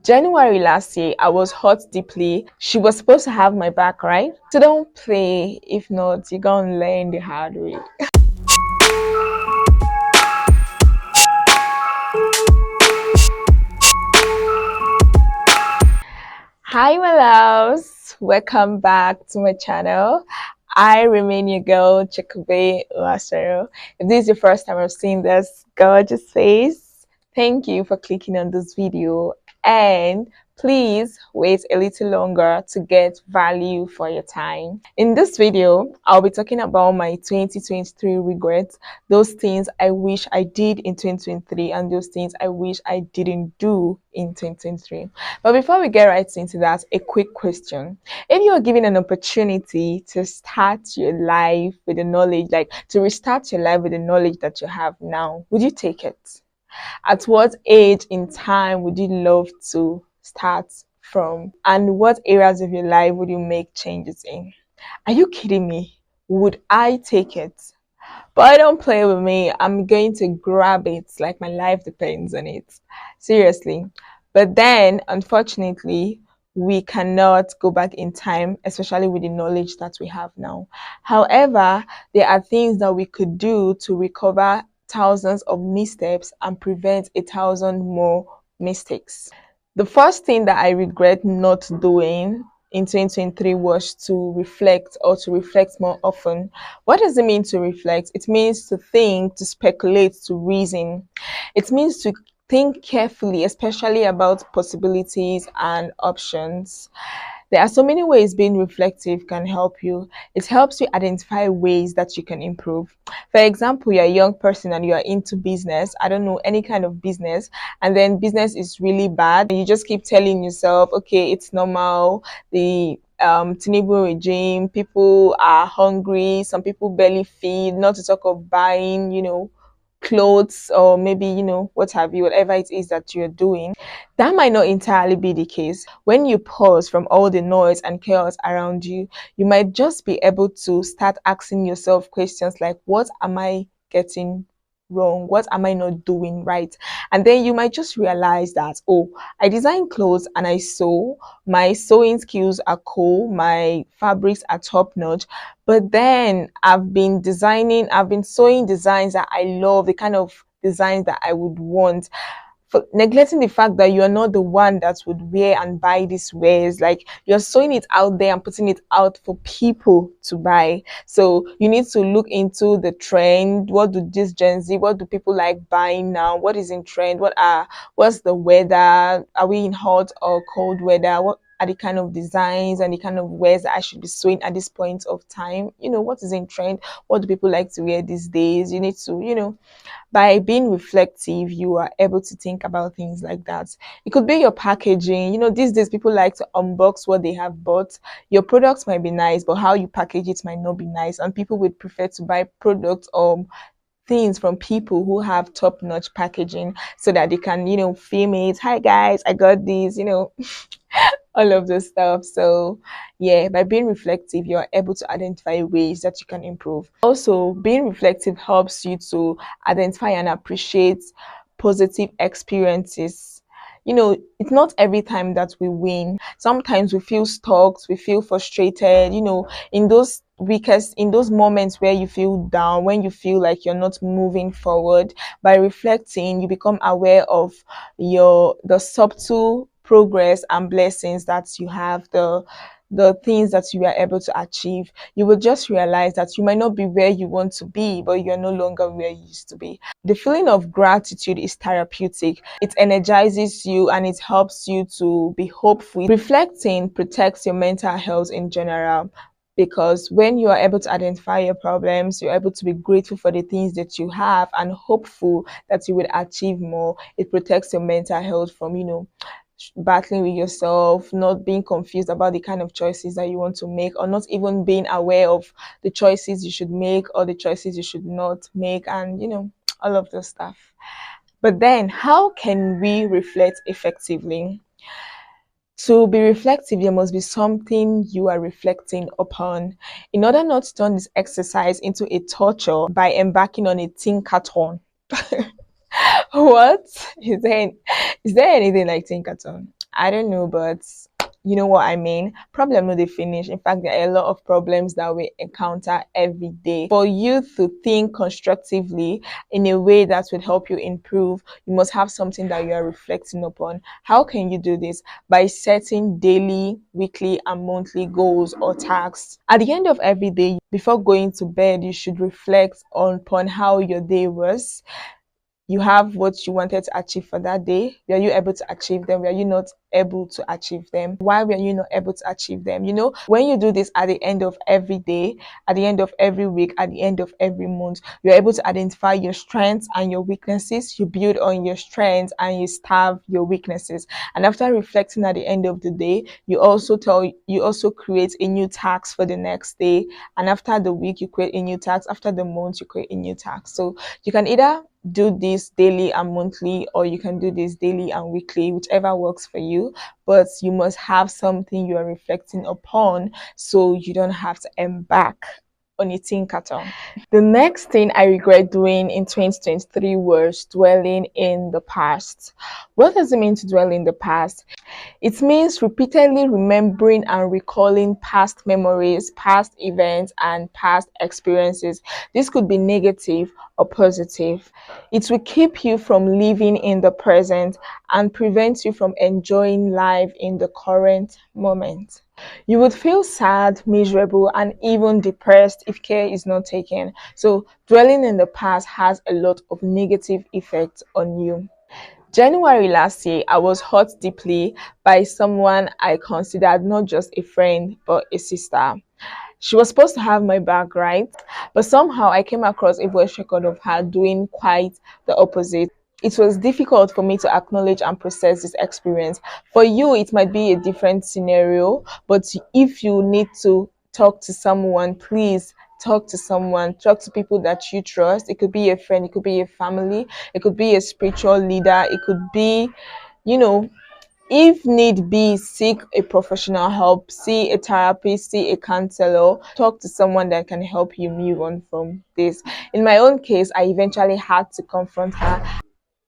January last year, I was hurt deeply. She was supposed to have my back, right? So don't play. If not, you're gonna learn the hard way. Hi, my loves. Welcome back to my channel. I remain your girl, Chikabe Lasero. If this is your first time I've seen this gorgeous face, thank you for clicking on this video. And please wait a little longer to get value for your time. In this video, I'll be talking about my 2023 regrets, those things I wish I did in 2023 and those things I wish I didn't do in 2023. But before we get right into that, a quick question. If you are given an opportunity to start your life with the knowledge, like to restart your life with the knowledge that you have now, would you take it? At what age in time would you love to start from? And what areas of your life would you make changes in? Are you kidding me? Would I take it? But don't play with me. I'm going to grab it like my life depends on it. Seriously. But then, unfortunately, we cannot go back in time, especially with the knowledge that we have now. However, there are things that we could do to recover thousands of missteps and prevent 1,000 more mistakes. The first thing that I regret not doing in 2023 was to reflect, or to reflect more often. What does it mean to reflect? It means to think, to speculate, to reason. It means to think carefully, especially about possibilities and options. There are so many ways being reflective can help you. It helps you identify ways that you can improve. For example, you're a young person and you are into business, I don't know, any kind of business, and then business is really bad. And you just keep telling yourself, okay, it's normal. The Tinubu regime, people are hungry, some people barely feed, not to talk of buying, clothes, or maybe, what have you, whatever it is that you're doing. That might not entirely be the case. When you pause from all the noise and chaos around you, you might just be able to start asking yourself questions like, what am I getting wrong? What am I not doing right? And then you might just realize that, oh, I design clothes and I sew. My sewing skills are cool. My fabrics are top notch. But then I've been sewing designs that I love, the kind of designs that I would want, for neglecting the fact that you're not the one that would wear and buy these wares. Like, you're sewing it out there and putting it out for people to buy. So you need to look into the trend. What do this Gen Z, what do people like buying now? What is in trend? What's the weather? Are we in hot or cold weather? What are the kind of designs and the kind of wares that I should be sewing at this point of time? What is in trend? What do people like to wear these days? You need to, by being reflective, you are able to think about things like that. It could be your packaging. These days people like to unbox what they have bought. Your products might be nice, but how you package it might not be nice. And people would prefer to buy products or things from people who have top-notch packaging so that they can, film it. Hi guys, I got these, all of this stuff. So yeah, by being reflective, you're able to identify ways that you can improve. Also, being reflective helps you to identify and appreciate positive experiences. It's not every time that we win. Sometimes we feel stuck, we feel frustrated, in those moments where you feel down, when you feel like you're not moving forward. By reflecting, you become aware of the subtle progress and blessings that you have, the things that you are able to achieve. You will just realize that you might not be where you want to be, but you're no longer where you used to be. The feeling of gratitude is therapeutic. It energizes you and it helps you to be hopeful. Reflecting protects your mental health in general, because when you are able to identify your problems, you're able to be grateful for the things that you have and hopeful that you would achieve more. It protects your mental health from, battling with yourself, not being confused about the kind of choices that you want to make, or not even being aware of the choices you should make or the choices you should not make, and all of those stuff. But then, how can we reflect effectively? To be reflective, there must be something you are reflecting upon. In order not to turn this exercise into a torture by embarking on a thinkathon. What? Is there anything like thinkathon? I don't know, but you know what I mean. Problem no they finish. In fact, there are a lot of problems that we encounter every day. For you to think constructively in a way that would help you improve, you must have something that you are reflecting upon. How can you do this? By setting daily, weekly, and monthly goals or tasks. At the end of every day, before going to bed, you should reflect upon how your day was. You have what you wanted to achieve for that day. Were you able to achieve them? Were you not able to achieve them? Why were you not able to achieve them? You know, when you do this at the end of every day, at the end of every week, at the end of every month, you're able to identify your strengths and your weaknesses. You build on your strengths and you starve your weaknesses. And after reflecting at the end of the day, you also create a new task for the next day. And after the week, you create a new task. After the month, you create a new task. So you can either do this daily and monthly, or you can do this daily and weekly, whichever works for you. But you must have something you are reflecting upon so you don't have to embark on a tinkaton. The next thing I regret doing in 2023 was dwelling in the past. What does it mean to dwell in the past? It means repeatedly remembering and recalling past memories, past events, and past experiences. This could be negative or positive. It will keep you from living in the present and prevent you from enjoying life in the current moment. You would feel sad, miserable, and even depressed if care is not taken. So, dwelling in the past has a lot of negative effects on you. January last year, I was hurt deeply by someone I considered not just a friend, but a sister. She was supposed to have my back, right? But somehow I came across a voice record of her doing quite the opposite. It was difficult for me to acknowledge and process this experience. For you, it might be a different scenario, but if you need to talk to someone, please talk to someone. Talk to people that you trust. It could be a friend, it could be a family, it could be a spiritual leader, it could be, you know, if need be, seek a professional help, see a therapist, see a counselor, talk to someone that can help you move on from this. In my own case, I eventually had to confront her.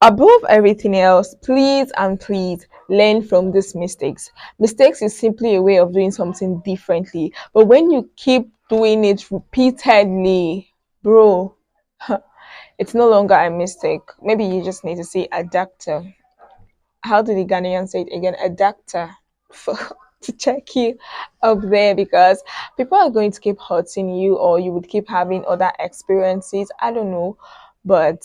Above everything else, please and please learn from these mistakes. Mistakes is simply a way of doing something differently. But when you keep doing it repeatedly, bro, it's no longer a mistake. Maybe you just need to say a doctor. How do the Ghanaians say it again? A doctor for, to check you up there, because people are going to keep hurting you, or you would keep having other experiences. I don't know, but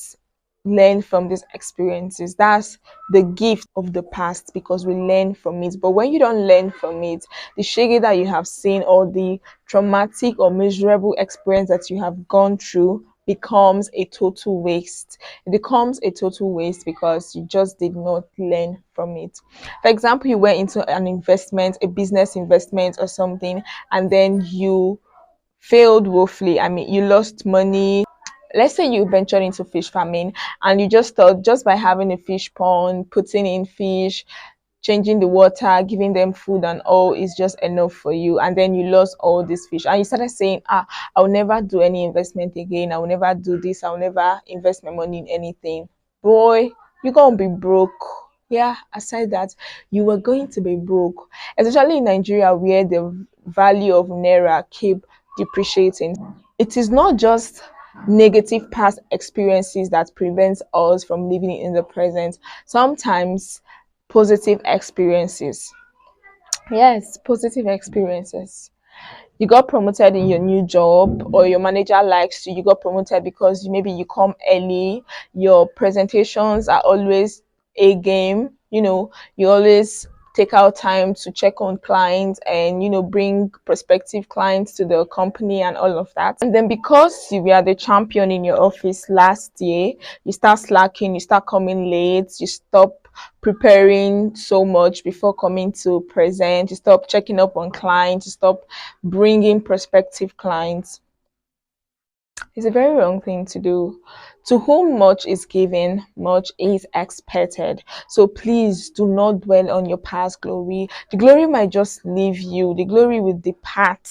learn from these experiences. That's the gift of the past, because we learn from it. But when you don't learn from it, the shege that you have seen, or the traumatic or miserable experience that you have gone through, becomes a total waste. It becomes a total waste because you just did not learn from it. For example, you went into an investment, a business investment or something, and then you failed woefully. I mean, you lost money. Let's say you ventured into fish farming and you just thought, just by having a fish pond, putting in fish, changing the water, giving them food and all is just enough for you. And then you lost all these fish. And you started saying, I'll never do any investment again. I'll never do this. I'll never invest my money in anything. Boy, you're going to be broke. Yeah, aside that, you were going to be broke. Especially in Nigeria, where the value of Naira keep depreciating. It is not just negative past experiences that prevents us from living in the present. Sometimes positive experiences. Yes, positive experiences. You got promoted in your new job, or your manager likes you. You got promoted because maybe you come early, your presentations are always a game. You always take out time to check on clients and bring prospective clients to the company and all of that. And then because you were the champion in your office last year, you start slacking, you start coming late, you stop preparing so much before coming to present, you stop checking up on clients, you stop bringing prospective clients. It's a very wrong thing to do. To whom much is given, much is expected. So please do not dwell on your past glory. The glory might just leave you. The glory will depart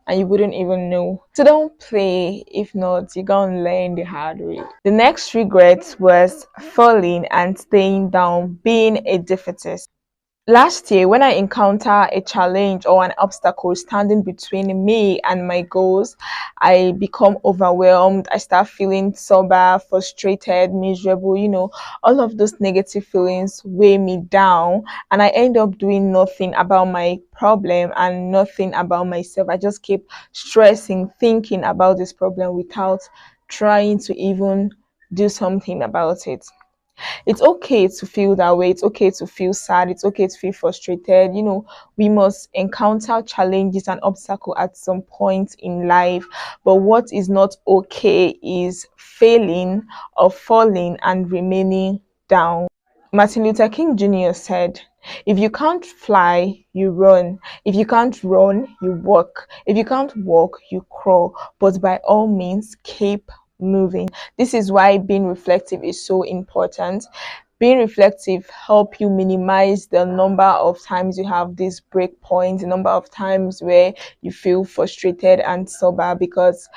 and you wouldn't even know. So don't play. If not, you're going to learn the hard way. The next regret was falling and staying down, being a defeatist. Last year, when I encounter a challenge or an obstacle standing between me and my goals, I become overwhelmed. I start feeling sober, frustrated, miserable. All of those negative feelings weigh me down, and I end up doing nothing about my problem and nothing about myself. I just keep stressing, thinking about this problem without trying to even do something about it. It's okay to feel that way. It's okay to feel sad. It's okay to feel frustrated. We must encounter challenges and obstacles at some point in life. But what is not okay is failing or falling and remaining down. Martin Luther King Jr. said, if you can't fly, you run. If you can't run, you walk. If you can't walk, you crawl. But by all means, keep moving. This is why being reflective is so important. Being reflective help you minimize the number of times you have these break points, the number of times where you feel frustrated and sober, because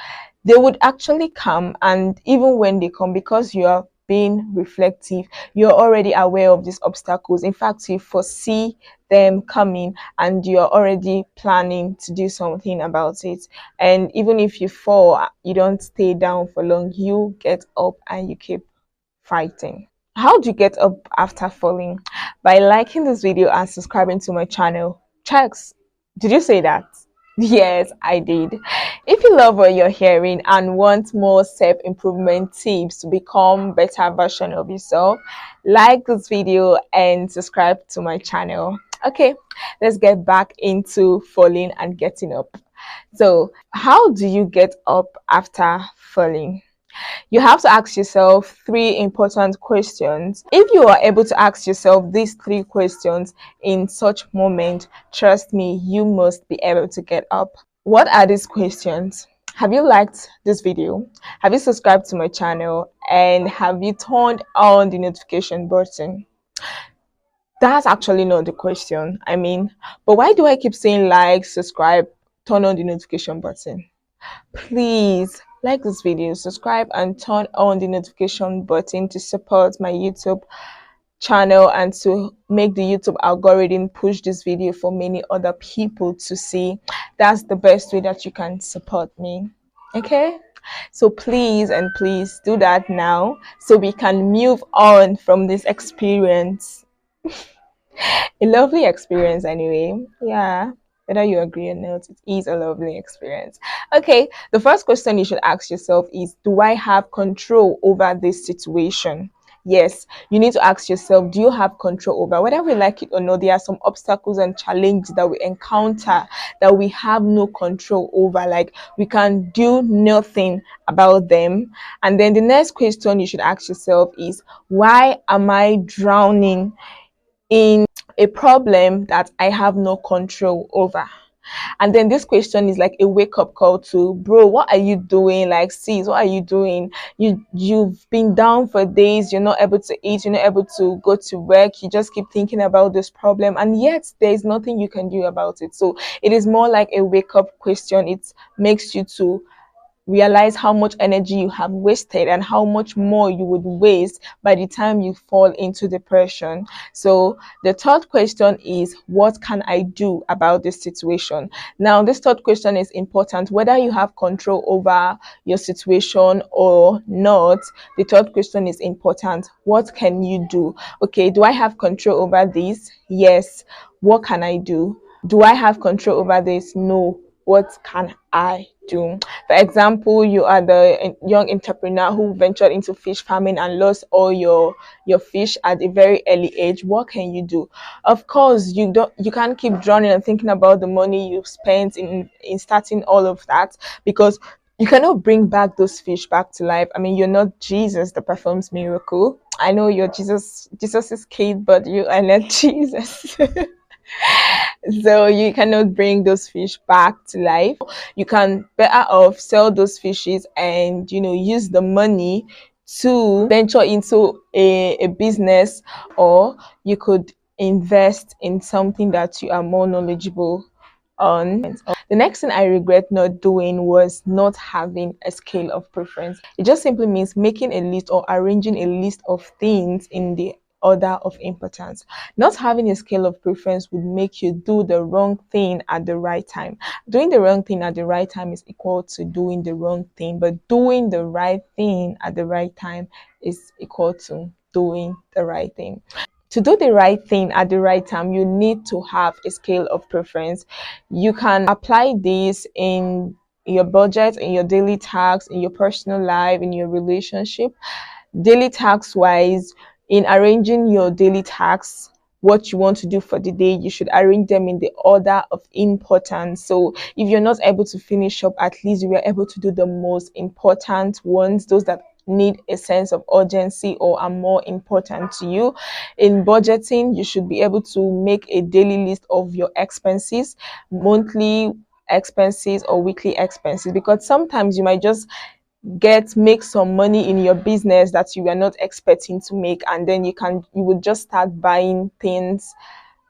they would actually come. And even when they come, because you are being reflective, you're already aware of these obstacles. In fact, you foresee them coming and you're already planning to do something about it. And even if you fall, you don't stay down for long. You get up and you keep fighting. How do you get up after falling? By liking this video and subscribing to my channel. Checks. Did you say that? Yes, I did. If you love what you're hearing and want more self-improvement tips to become better version of yourself, like this video and subscribe to my channel. Okay, let's get back into falling and getting up. So, how do you get up after falling? You have to ask yourself three important questions. If you are able to ask yourself these three questions in such moment, trust me, you must be able to get up. What are these questions? Have you liked this video? Have you subscribed to my channel? And have you turned on the notification button? That's actually not the question. But why do I keep saying like, subscribe, turn on the notification button? Please like this video, subscribe, and turn on the notification button to support my YouTube channel and to make the YouTube algorithm push this video for many other people to see. That's the best way that you can support me. Okay? So please and please do that now so we can move on from this experience. A lovely experience anyway. Yeah, whether you agree or not, it is a lovely experience. Okay, the first question you should ask yourself is, do I have control over this situation? Yes, you need to ask yourself, do you have control over? Whether we like it or not, there are some obstacles and challenges that we encounter that we have no control over. Like, we can do nothing about them. And then the next question you should ask yourself is, why am I drowning in a problem that I have no control over? And then this question is like a wake-up call to, bro, what are you doing? Like, sis, what are you doing? You've been down for days, you're not able to eat, you're not able to go to work, you just keep thinking about this problem, and yet there's nothing you can do about it. So it is more like a wake-up question. It makes you to realize how much energy you have wasted and how much more you would waste by the time you fall into depression. So the third question is, what can I do about this situation? Now, this third question is important. Whether you have control over your situation or not, the third question is important. What can you do? Okay, do I have control over this? Yes. What can I do? Do I have control over this? No. What can I do? For example, you are the young entrepreneur who ventured into fish farming and lost all your fish at a very early age. What can you do? Of course, you can't keep drowning and thinking about the money you've spent in starting all of that, because you cannot bring back those fish back to life. You're not Jesus that performs miracle. I know you're Jesus's kid, but you are not Jesus. So you cannot bring those fish back to life. You can better off sell those fishes and use the money to venture into a business, or you could invest in something that you are more knowledgeable on. The next thing I regret not doing was not having a scale of preference. It just simply means making a list or arranging a list of things in the order of importance. Not having a scale of preference would make you do the wrong thing at the right time. Doing the wrong thing at the right time is equal to doing the wrong thing, but doing the right thing at the right time is equal to doing the right thing. To do the right thing at the right time, you need to have a scale of preference. You can apply this in your budget, in your daily tasks, in your personal life, in your relationship. Daily tasks wise, in arranging your daily tasks, what you want to do for the day, you should arrange them in the order of importance. So if you're not able to finish up, at least you are able to do the most important ones, those that need a sense of urgency or are more important to you. In budgeting, you should be able to make a daily list of your expenses, monthly expenses or weekly expenses, because sometimes you might just make some money in your business that you were not expecting to make, and then you would just start buying things,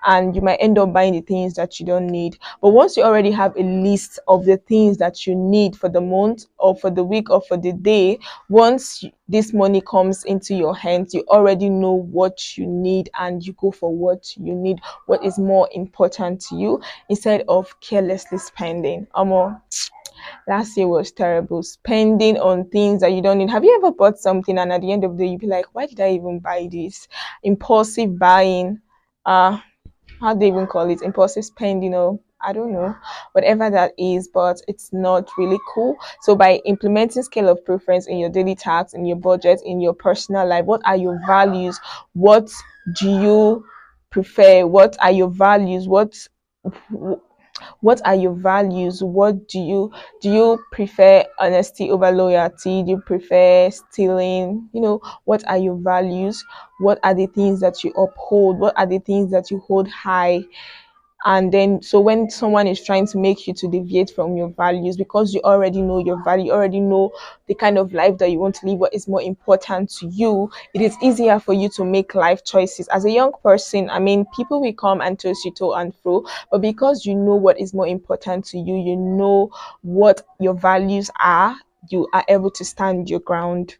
and you might end up buying the things that you don't need. But once you already have a list of the things that you need for the month or for the week or for the day, once this money comes into your hands, you already know what you need and you go for what you need, what is more important to you, instead of carelessly spending. Last year was terrible. Spending on things that you don't need. Have you ever bought something and at the end of the day you be like, why did I even buy this? Impulsive buying. How do they even call it? Impulsive spending, or I don't know, whatever that is, but it's not really cool. So by implementing scale of preference in your daily tasks, in your budget, in your personal life, what are your values? What do you prefer? What are your values? What are your values? What do you prefer? Honesty over loyalty? Do you prefer stealing? What are your values? What are the things that you uphold? What are the things that you hold high? And then, so when someone is trying to make you to deviate from your values, because you already know your value, you already know the kind of life that you want to live, what is more important to you, it is easier for you to make life choices. As a young person, I mean, people will come and toss you to and fro, but because you know what is more important to you, you know what your values are, you are able to stand your ground.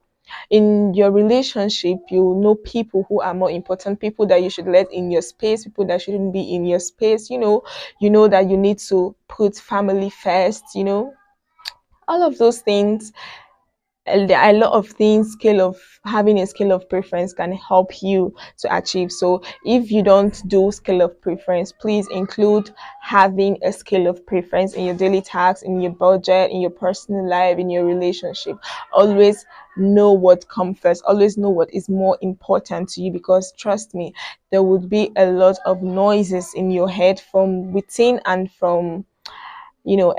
In your relationship, you know people who are more important, people that you should let in your space, people that shouldn't be in your space. You know that you need to put family first, all of those things. And there are a lot of things scale of having a scale of preference can help you to achieve. So if you don't do scale of preference, please include having a scale of preference in your daily tasks, in your budget, in your personal life, in your relationship. Always know what comes first, always know what is more important to you, because trust me, there would be a lot of noises in your head from within and from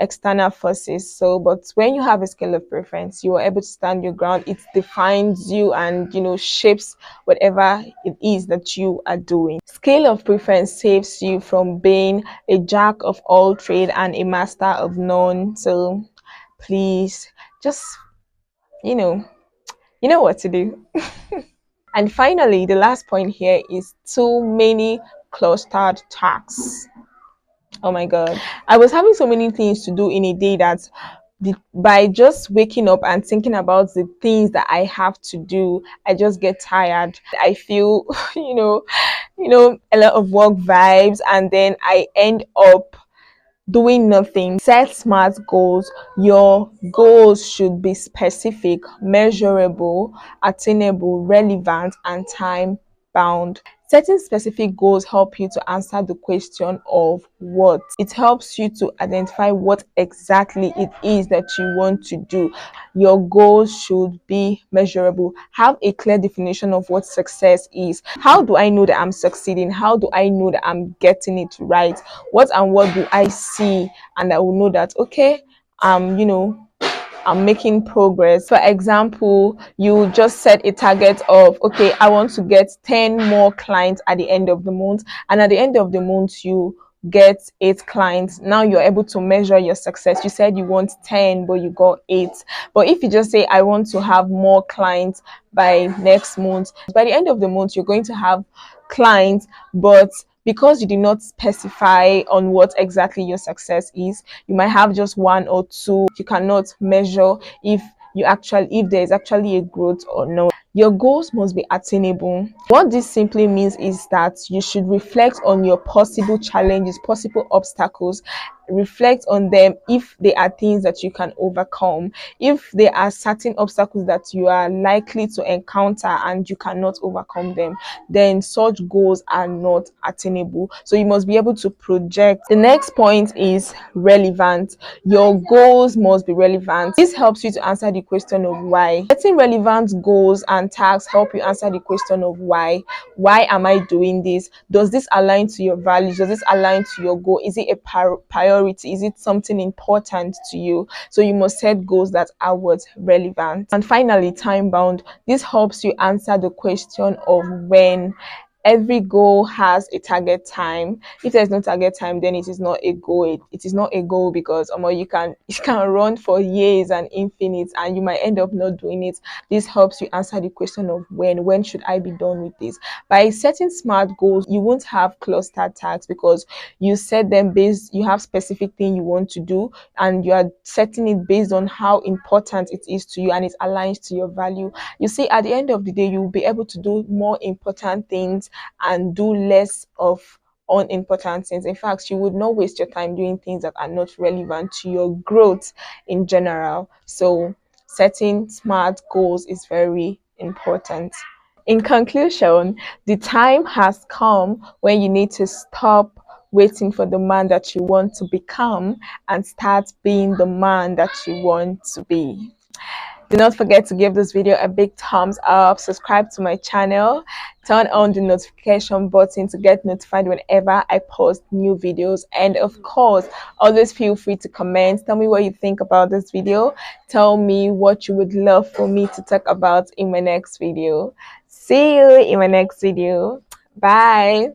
external forces. So but when you have a scale of preference, you are able to stand your ground. It defines you and shapes whatever it is that you are doing. Scale of preference saves you from being a jack of all trade and a master of none. So please, just you know you know what to do. And finally, the last point here is too many clustered tasks. Oh my God. I was having so many things to do in a day that by just waking up and thinking about the things that I have to do, I just get tired. I feel, a lot of work vibes, and then I end up doing nothing. Set smart goals. Your goals should be specific, measurable, attainable, relevant, and time bound. Setting specific goals help you to answer the question of what. It helps you to identify what exactly it is that you want to do. Your goals should be measurable. Have a clear definition of what success is. How do I know that I'm succeeding? How do I know that I'm getting it right? What and what do I see? And I will know that, okay, I'm making progress. For example, you just set a target of, okay, I want to get 10 more clients at the end of the month. And at the end of the month, you get 8 clients. Now you're able to measure your success. You said you want 10, but you got 8. But if you just say, I want to have more clients by next month, by the end of the month, you're going to have clients, but because you did not specify on what exactly your success is, you might have just 1 or 2. You cannot measure if there is actually a growth or no. Your goals must be attainable. What this simply means is that you should reflect on your possible challenges, possible obstacles, reflect on them if they are things that you can overcome. If there are certain obstacles that you are likely to encounter and you cannot overcome them, then such goals are not attainable. So you must be able to project. The next point is relevant. Your goals must be relevant. This helps you to answer the question of why. Setting relevant goals and tasks help you answer the question of why. Why am I doing this? Does this align to your values? Does this align to your goal? Is it a priority? Is it something important to you? So you must set goals that are what relevant. And finally, time bound. This helps you answer the question of when. Every goal has a target time. If there's no target time, then it is not a goal. It is not a goal because you can you can run for years and infinite and you might end up not doing it. This helps you answer the question of when should I be done with this. By setting smart goals, you won't have cluster tasks because you set them based, you have specific thing you want to do and you are setting it based on how important it is to you and it aligns to your value. You see, at the end of the day, you will be able to do more important things and do less of unimportant things. In fact, you would not waste your time doing things that are not relevant to your growth in general. So setting smart goals is very important. In conclusion, the time has come when you need to stop waiting for the man that you want to become and start being the man that you want to be. Do not forget to give this video a big thumbs up, subscribe to my channel, turn on the notification button to get notified whenever I post new videos. And of course, always feel free to comment. Tell me what you think about this video. Tell me what you would love for me to talk about in my next video. See you in my next video. Bye.